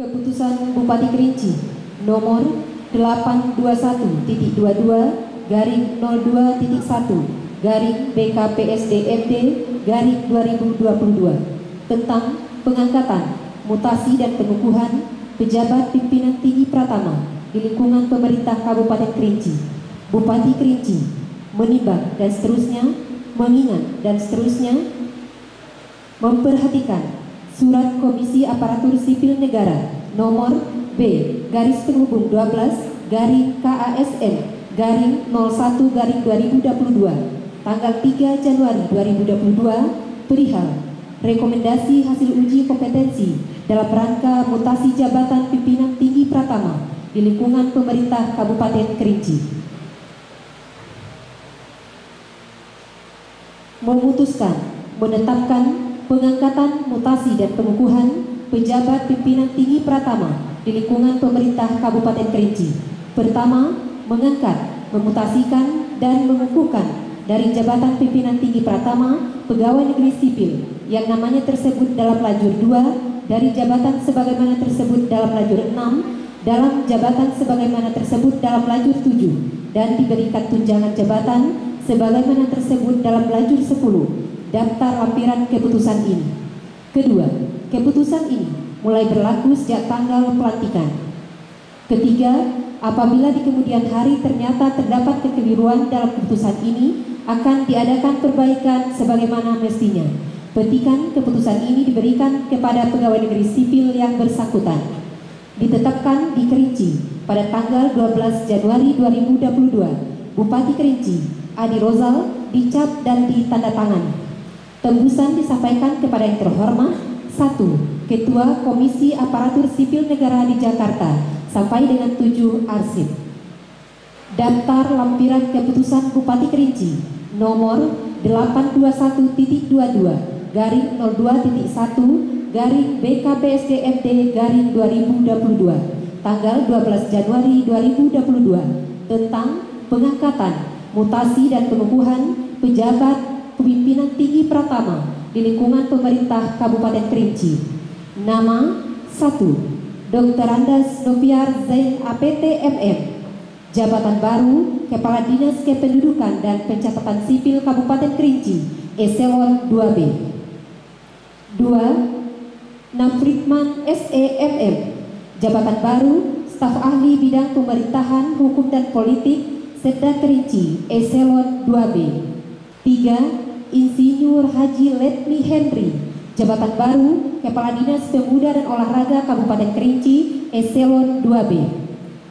Keputusan Bupati Kerinci nomor 821-22-02.BKPSDMD-2022 tentang pengangkatan, mutasi dan pengukuhan pejabat pimpinan tinggi Pratama di lingkungan pemerintah Kabupaten Kerinci. Bupati Kerinci menimbang dan seterusnya, mengingat dan seterusnya, memperhatikan Surat Komisi Aparatur Sipil Negara nomor B/KASN/KASN/01/2022 tanggal 3 Januari 2022 perihal rekomendasi hasil uji kompetensi dalam rangka mutasi jabatan pimpinan tinggi Pratama di lingkungan pemerintah Kabupaten Kerinci. Memutuskan menetapkan pengangkatan, mutasi dan pengukuhan pejabat pimpinan tinggi Pratama di lingkungan pemerintah Kabupaten Kerinci. Pertama, mengangkat, memutasikan dan mengukuhkan dari jabatan pimpinan tinggi Pratama pegawai negeri sipil yang namanya tersebut dalam lajur 2 dari jabatan sebagaimana tersebut dalam lajur 6 dalam jabatan sebagaimana tersebut dalam lajur 7 dan diberikan tunjangan jabatan sebagaimana tersebut dalam lajur 10 daftar lampiran keputusan ini. Kedua, keputusan ini mulai berlaku sejak tanggal pelantikan. Ketiga, apabila di kemudian hari ternyata terdapat kekeliruan dalam keputusan ini, akan diadakan perbaikan sebagaimana mestinya. Petikan keputusan ini diberikan kepada pegawai negeri sipil yang bersangkutan. Ditetapkan di Kerinci pada tanggal 12 Januari 2022, Bupati Kerinci Adi Rozal dicap dan ditandatangani. Tembusan disampaikan kepada yang terhormat 1. Ketua Komisi Aparatur Sipil Negara di Jakarta sampai dengan 7 arsip. Daftar lampiran keputusan Bupati Kerinci nomor 821.02.02.BKPSDMD-2022 tanggal 12 Januari 2022 tentang pengangkatan, mutasi dan pengukuhan pejabat pimpinan tinggi Pratama di lingkungan pemerintah Kabupaten Kerinci. Nama 1. Dr. Andas Noviar Zain APT MM. Jabatan baru Kepala Dinas Kependudukan dan Pencatatan Sipil Kabupaten Kerinci Eselon 2B. 2. Nafritman SEMM. Jabatan baru Staf Ahli Bidang Pemerintahan Hukum dan Politik Setda Kerinci Eselon 2B. 3. Insinyur Haji Letmi Henry. Jabatan baru Kepala Dinas Pemuda dan Olahraga Kabupaten Kerinci Eselon 2B.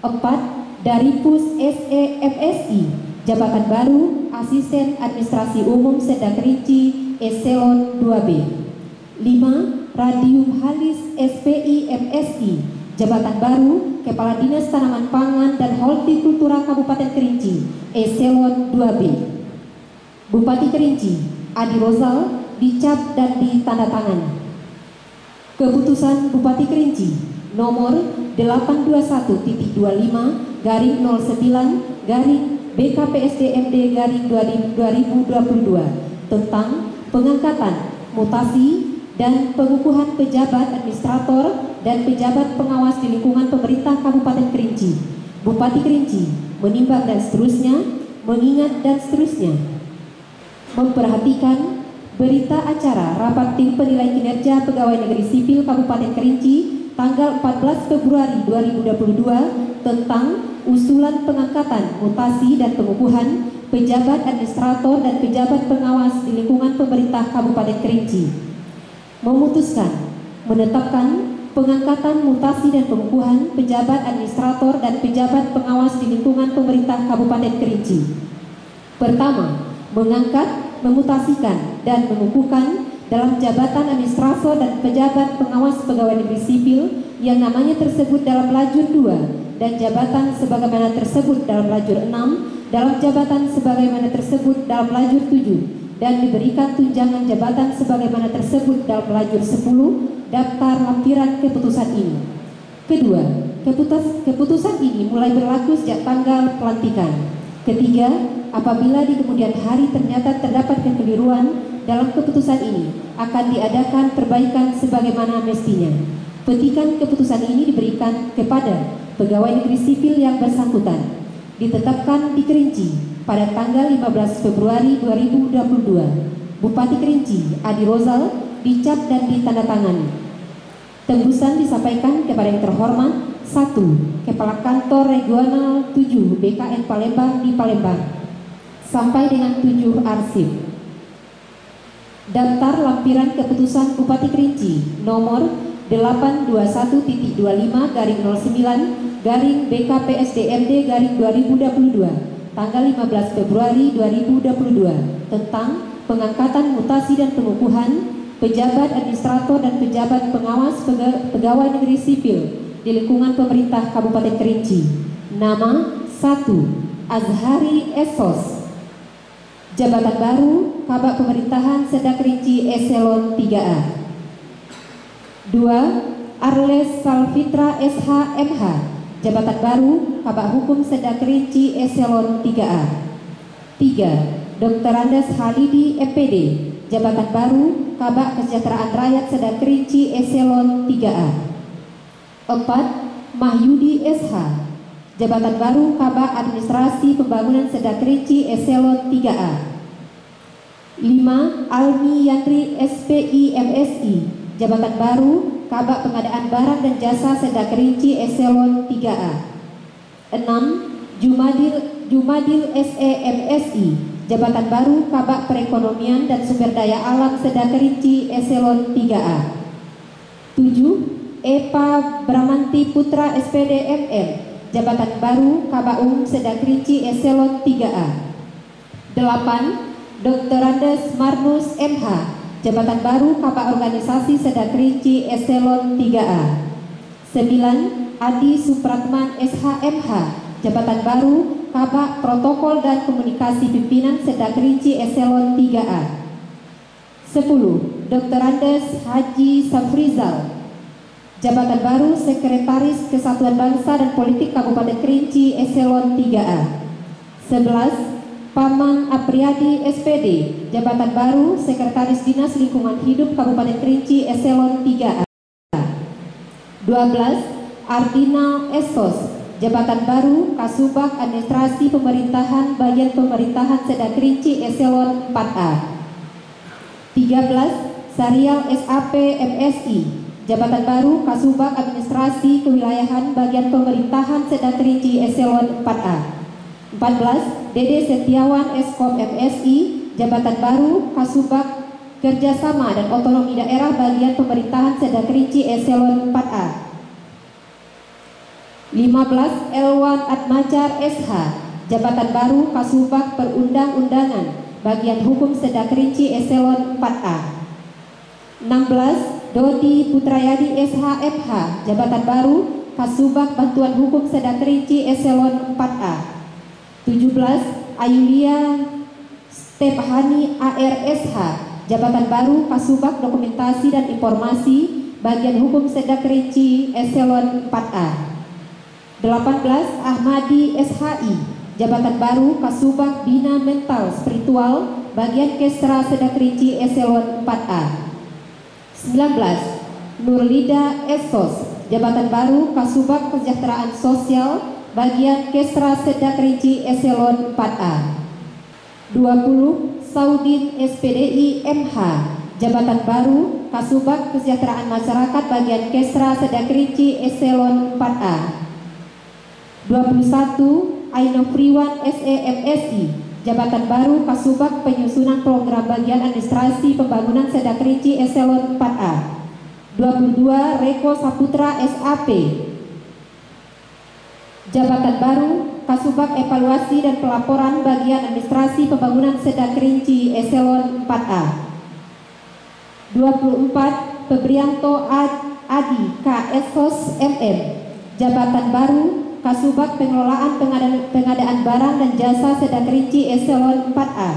4. Daripus SEFSI. Jabatan baru Asisten Administrasi Umum Setda Kerinci Eselon 2B. 5. Radium Halis SPI MSI. Jabatan baru Kepala Dinas Tanaman Pangan dan Hortikultura Kabupaten Kerinci Eselon 2B. Bupati Kerinci Adi Rozal dicap dan ditandatangani. Keputusan Bupati Kerinci nomor 821-09-BKPSDMD-2022 tentang pengangkatan, mutasi dan pengukuhan pejabat administrator dan pejabat pengawas di lingkungan pemerintah Kabupaten Kerinci. Bupati Kerinci menimbang dan seterusnya, mengingat dan seterusnya, memperhatikan berita acara rapat tim penilai kinerja pegawai negeri sipil Kabupaten Kerinci tanggal 14 Februari 2022 tentang usulan pengangkatan, mutasi dan pengukuhan pejabat administrator dan pejabat pengawas di lingkungan pemerintah Kabupaten Kerinci. Memutuskan menetapkan pengangkatan, mutasi dan pengukuhan pejabat administrator dan pejabat pengawas di lingkungan pemerintah Kabupaten Kerinci. Pertama, mengangkat, memutasikan dan mengukuhkan dalam jabatan administrator dan pejabat pengawas pegawai negeri sipil yang namanya tersebut dalam lajur 2 dan jabatan sebagaimana tersebut dalam lajur 6 dalam jabatan sebagaimana tersebut dalam lajur 7 dan diberikan tunjangan jabatan sebagaimana tersebut dalam lajur 10 daftar lampiran keputusan ini. Kedua, keputusan ini mulai berlaku sejak tanggal pelantikan. Ketiga, apabila di kemudian hari ternyata terdapat kekeliruan dalam keputusan ini, akan diadakan perbaikan sebagaimana mestinya. petikan keputusan ini diberikan kepada pegawai negeri sipil yang bersangkutan, ditetapkan di Kerinci pada tanggal 15 Februari 2022. Bupati Kerinci Adi Rozal dicap dan ditandatangani. Tembusan disampaikan kepada yang terhormat 1. Kepala Kantor Regional 7 BKN Palembang di Palembang sampai dengan 7 arsip. Daftar lampiran keputusan Bupati Kerinci nomor 821.25/09/BKPSDMD/2022 tanggal 15 Februari 2022 tentang pengangkatan, mutasi dan pengukuhan pejabat administrator dan pejabat pengawas pegawai negeri sipil di lingkungan pemerintah Kabupaten Kerinci. Nama 1. Azhari Esos. Jabatan baru Kabak Pemerintahan Sedang Kerinci Eselon 3A. 2. Arles Salfitra SH MH. Jabatan baru Kabak Hukum Sedang Kerinci Eselon 3A. 3. Dr. Andes Halidi MPD. Jabatan baru Kabak Kesejahteraan Rakyat Sedang Kerinci Eselon 3A. 4. Mahyudi SH. Jabatan baru Kabak Administrasi Pembangunan Sedang Kerinci Eselon 3A. 5. Almi Yandri SPI MSI. Jabatan baru Kabak Pengadaan Barang dan Jasa Sedang Kerinci Eselon 3A. 6. Jumadil SE MSI. Jabatan baru Kabak Perekonomian dan Sumber Daya Alam Sedang Kerinci Eselon 3A. 7. Epa Bramanti Putra SPD MM. Jabatan baru Kabak Umum Sedang Kerinci Eselon 3A. 8. Dr. Andes Marnus MH. Jabatan baru Kabak Organisasi Sedang Kerinci Eselon 3A. 9. Adi Supratman SH MH. Jabatan baru Kabak Protokol dan Komunikasi Pimpinan Sedang Kerinci Eselon 3A. 10. Dr. Andes Haji Safrizal. Jabatan baru Sekretaris Kesatuan Bangsa dan Politik Kabupaten Kerinci Eselon 3A. 11. Pamang Apriyadi SPD. Jabatan baru Sekretaris Dinas Lingkungan Hidup Kabupaten Kerinci Eselon 3A. 12. Ardina Esos. Jabatan baru Kasubag Administrasi Pemerintahan Bagian Pemerintahan Sedang Kerinci Eselon 4A. 13. Sarial SAP MSI. Jabatan baru Kasubag Administrasi Kewilayahan Bagian Pemerintahan Sedang Kerinci Eselon 4A. 14. Dede Setiawan Eskom MSI. Jabatan baru Kasubag Kerjasama dan Otonomi Daerah Bagian Pemerintahan Sedang Kerinci Eselon 4A. 15. Elwan Atmajar SH. Jabatan baru Kasubag Perundang-undangan Bagian Hukum Sedang Kerinci Eselon 4A. 16. Dodi Putrayadi SHMH. Jabatan baru Kasubag Bantuan Hukum Sedang Kerinci Eselon 4A. 17. Ayulia Stephani ARSH. Jabatan baru Kasubag Dokumentasi dan Informasi Bagian Hukum Sedang Kerinci Eselon 4A. 18. Ahmadi SHI. Jabatan baru Kasubag Bina Mental Spiritual Bagian Kesra Sedang Kerinci Eselon 4A. 19. Nurlida Esos. Jabatan baru Kasubag Kesejahteraan Sosial Bagian Kesra Sedang Kerinci Eselon 4A. 20. Saudin SPDI MH. Jabatan baru Kasubag Kesejahteraan Masyarakat Bagian Kesra Sedang Kerinci Eselon 4A. 21. Ainofriwan SEMSI. Jabatan baru Kasubag Penyusunan Program Bagian Administrasi Pembangunan Sedang Kerinci Eselon 4A. 22. Reko Saputra SAP. Jabatan baru Kasubag Evaluasi dan Pelaporan Bagian Administrasi Pembangunan Sedang Kerinci Eselon 4A. 24. Febrianto Adi K. Esos MM. Jabatan baru Kasubag Pengelolaan Pengadaan Barang dan Jasa Sedang Kerinci Eselon 4A.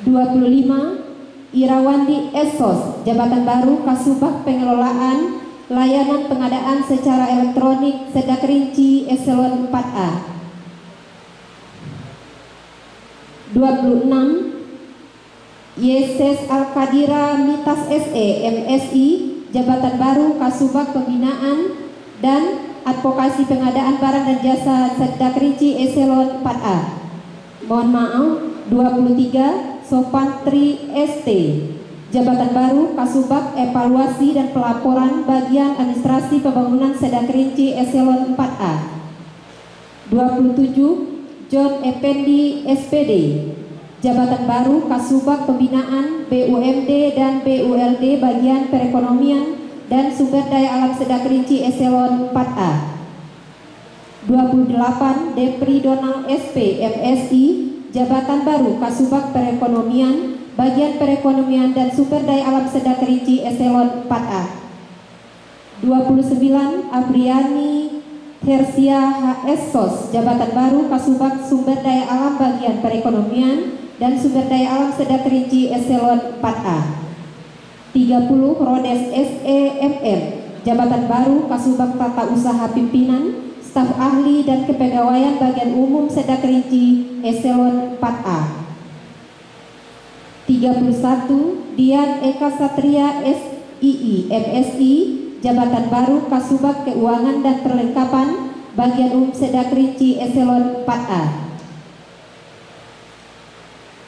25. Irawandi Esos. Jabatan baru Kasubag Pengelolaan Layanan Pengadaan Secara Elektronik Sedang Kerinci Eselon 4A. 26. Yeses Al-Kadira Mitas SE MSI. jabatan baru Kasubag Pembinaan dan Advokasi Pengadaan Barang dan Jasa Sedda Kerinci Eselon 4A. Mohon maaf, 23 Sopantri ST, jabatan baru Kasubag Evaluasi dan Pelaporan Bagian Administrasi Pembangunan Sedda Kerinci Eselon 4A. 27 John Effendi SPD, jabatan baru Kasubag Pembinaan BUMD dan BULD Bagian Perekonomian dan Sumber Daya Alam Sedda Kerinci Eselon 4A. 28 Depri Donald SP MSI, jabatan baru Kasubag Perekonomian Bagian Perekonomian dan Sumber Daya Alam Sedda Kerinci Eselon 4A. 29 Abriani Hersia HS SOS, jabatan baru Kasubag Sumber Daya Alam Bagian Perekonomian dan Sumber Daya Alam Sedda Kerinci Eselon 4A. 30 Rodes SEMM, jabatan baru Kasubag Tata Usaha Pimpinan Staf Ahli dan Kepegawaian Bagian Umum Sedda Kerinci Eselon 4A. 31 Dian Eka Satria SII MSI, jabatan baru Kasubag Keuangan dan Perlengkapan Bagian Umum Sedda Kerinci Eselon 4A.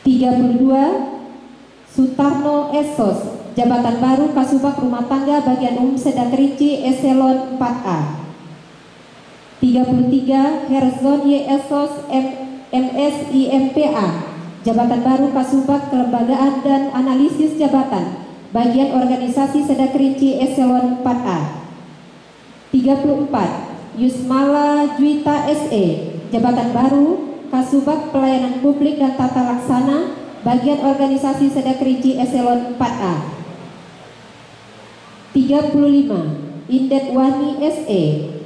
32 Sutarno Esos, jabatan baru Kasubag Rumah Tangga Bagian Umum Sedda Kerinci Eselon 4A. 33 Herzon Yesos MSI MPA, jabatan baru Kasubag Kelembagaan dan Analisis Jabatan Bagian Organisasi Sedda Kerinci Eselon 4A. 34 Yusmala Juita SE, jabatan baru Kasubag Pelayanan Publik dan Tata Laksana Bagian Organisasi Sedda Kerinci Eselon 4A. 35 Indet Wani SE,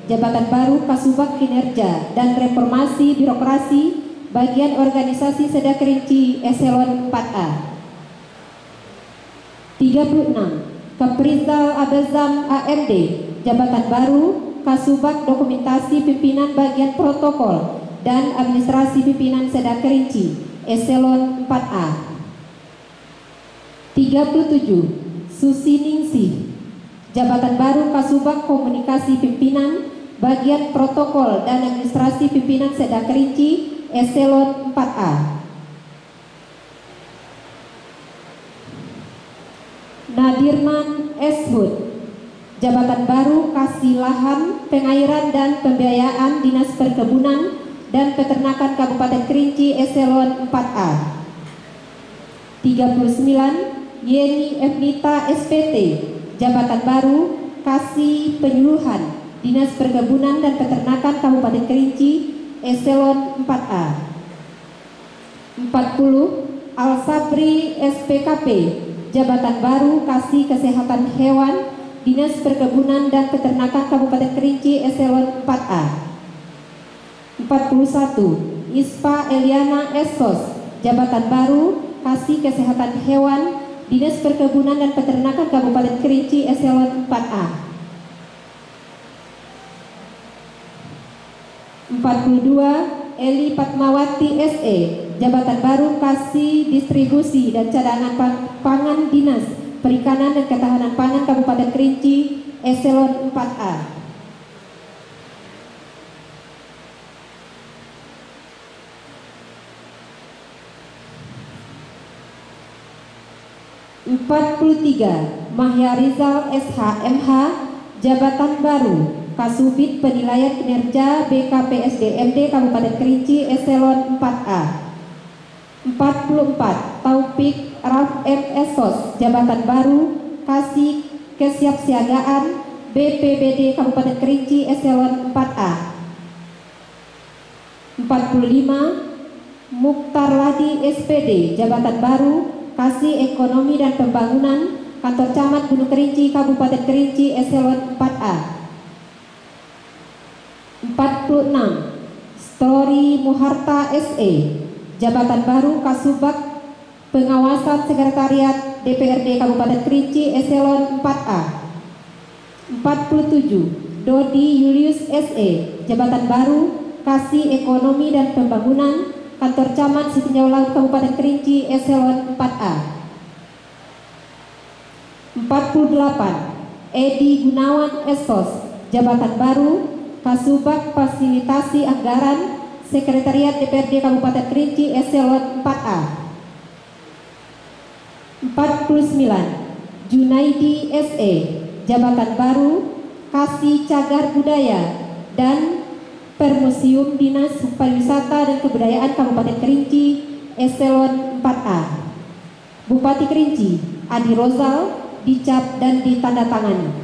jabatan baru Kasubag Kinerja dan Reformasi Birokrasi Bagian Organisasi Sedda Kerinci Eselon 4A. 36 Kaprizal Abazam AMD, jabatan baru Kasubag Dokumentasi Pimpinan Bagian Protokol dan Administrasi Pimpinan Sedda Kerinci Eselon 4A. 37 Susi Ningsih, jabatan baru Kasubag Komunikasi Pimpinan Bagian Protokol dan Administrasi Pimpinan Sedda Kerinci Eselon 4A. Nadirman Eshud, jabatan baru Kasih Lahan, Pengairan dan Pembiayaan Dinas Perkebunan dan Peternakan Kabupaten Kerinci Eselon 4A. 39 Yeni Evnita SPT, jabatan baru Kasih Penyuluhan Dinas Perkebunan dan Peternakan Kabupaten Kerinci Eselon 4A. 40 Al-Sabri SPKP, jabatan baru Kasih Kesehatan Hewan Dinas Perkebunan dan Peternakan Kabupaten Kerinci Eselon 4A. 41 Ispa Eliana Esos, jabatan baru Kasih Kesehatan Hewan Dinas Perkebunan dan Peternakan Kabupaten Kerinci Eselon 4A. 42 Eli Patmawati SE, jabatan baru Kasih Distribusi dan Cadangan Pangan Dinas Perikanan dan Ketahanan Pangan Kabupaten Kerinci Eselon 4A. 43 Mahya Rizal SH MH, jabatan baru Kasubit Penilaian Kinerja BKPSDMD Kabupaten Kerinci Eselon 4A. 44 Taufik Raf M. Esos, jabatan baru Kasih Kesiapsiagaan BPBD Kabupaten Kerinci Eselon 4A. 45 Mukhtar Ladi SPD, jabatan baru Kasih Ekonomi dan Pembangunan Kantor Camat Gunung Kerinci Kabupaten Kerinci Eselon 4A. 46 Story Muharta SE, jabatan baru Kasubag Pengawasan Sekretariat DPRD Kabupaten Kerinci Eselon 4A. 47 Dodi Julius SE, jabatan baru Kasih Ekonomi dan Pembangunan Kantor Camat Sitinjau Laut Kabupaten Kerinci Eselon 4A. 48 Edi Gunawan Estos, jabatan baru Kasubag Fasilitasi Anggaran Sekretariat DPRD Kabupaten Kerinci Eselon 4A. 49. Junaidi SE, jabatan baru Kasih Cagar Budaya dan Permuseum Dinas Pariwisata dan Kebudayaan Kabupaten Kerinci Eselon 4A. Bupati Kerinci Adi Rozal dicap dan ditandatangani.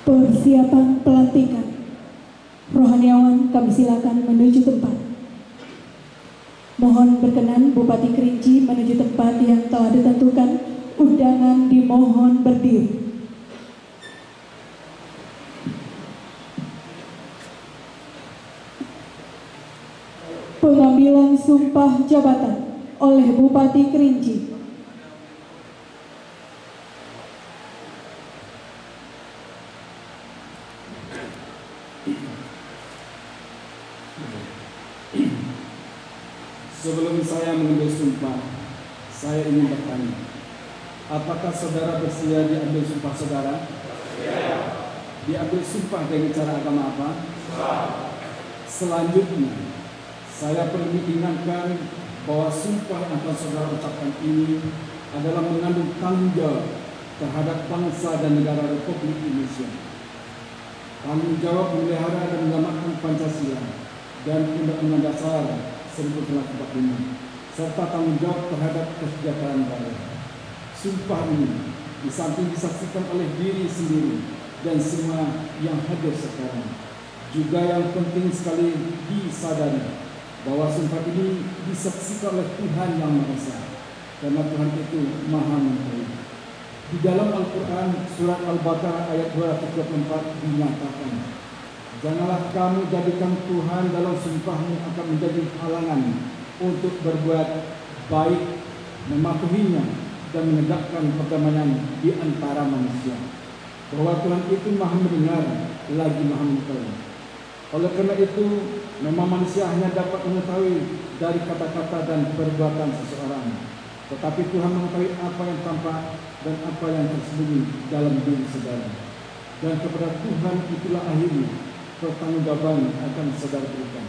Persiapan pelantikan. Rohaniawan kami silakan menuju tempat. Mohon berkenan Bupati Kerinci menuju tempat yang telah ditentukan. Undangan dimohon berdiri. Pengambilan sumpah jabatan oleh Bupati Kerinci. Sebelum saya mengambil sumpah, saya ingin bertanya, apakah saudara bersedia diambil sumpah saudara? Diambil sumpah dengan cara agama apa? Selanjutnya, saya perlu diingatkan bahwa sumpah yang akan saudara ucapkan ini adalah mengandung tanggung jawab terhadap bangsa dan negara Republik Indonesia. Tanggung jawab memelihara dan menyelamatkan Pancasila dan Undang-Undang Dasar 1945, serta tanggung jawab terhadap kesejahteraan rakyat. Sumpah ini di samping disaksikan oleh diri sendiri dan semua yang hadir sekarang, juga yang penting sekali disadari bahwa sumpah ini disaksikan oleh Tuhan Yang Maha Esa, karena Tuhan itu Maha Mengetahui. Di dalam Al-Quran surat Al-Baqarah ayat 234 dinyatakan, janganlah kamu jadikan Tuhan dalam sumpahmu akan menjadi halangan untuk berbuat baik, mematuhinya, dan menegakkan perdamaian di antara manusia. Bahwa Tuhan itu Maha mendengar lagi Maha mengetahui. Oleh karena itu, memang manusia hanya dapat mengetahui dari kata-kata dan perbuatan seseorang, tetapi Tuhan mengetahui apa yang tampak dan apa yang tersembunyi dalam diri saudara. Dan kepada Tuhan itulah akhirnya pertanggungjawaban akan saudara berikan.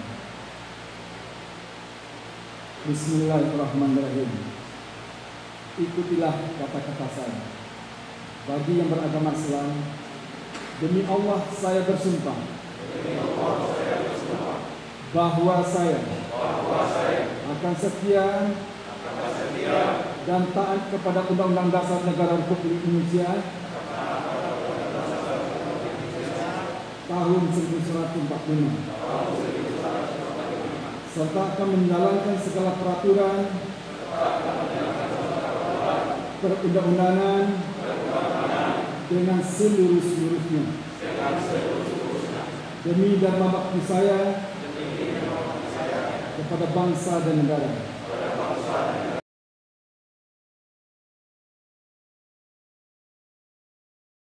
Bismillahirrahmanirrahim. Ikutilah kata-kata saya. Bagi yang beragama Islam, demi Allah saya bersumpah bahwa saya akan setia dan taat kepada Undang-Undang Dasar Negara Republik Indonesia tahun 1945, serta akan menjalankan segala peraturan perundang-undangan dengan seluruh-seluruhnya demi dharma bakti saya kepada bangsa dan negara.